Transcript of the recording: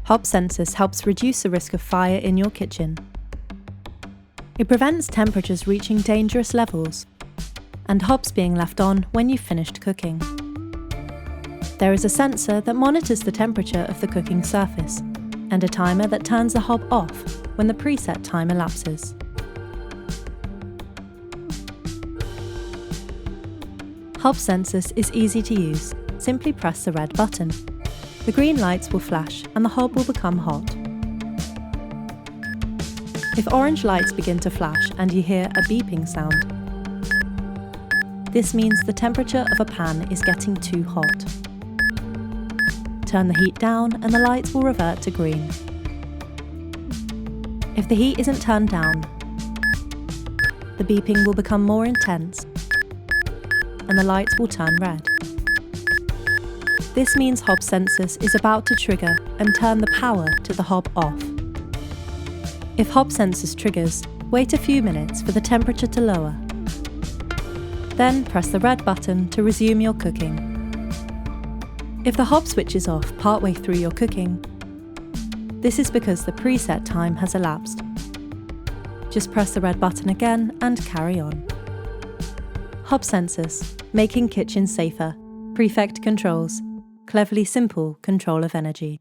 HobSensus helps reduce the risk of fire in your kitchen. It prevents temperatures reaching dangerous levels and hobs being left on when you've finished cooking. There is a sensor that monitors the temperature of the cooking surface and a timer that turns the hob off when the preset time elapses. HobSensus is easy to use. Simply press the red button. The green lights will flash and the hob will become hot. If orange lights begin to flash and you hear a beeping sound, this means the temperature of a pan is getting too hot. Turn the heat down and the lights will revert to green. If the heat isn't turned down, the beeping will become more intense and the lights will turn red. This means HobSensus is about to trigger and turn the power to the hob off. If HobSensus triggers, wait a few minutes for the temperature to lower. Then press the red button to resume your cooking. If the hob switches off partway through your cooking, this is because the preset time has elapsed. Just press the red button again and carry on. HobSensus, making kitchens safer. Prefect controls. Cleverly simple control of energy.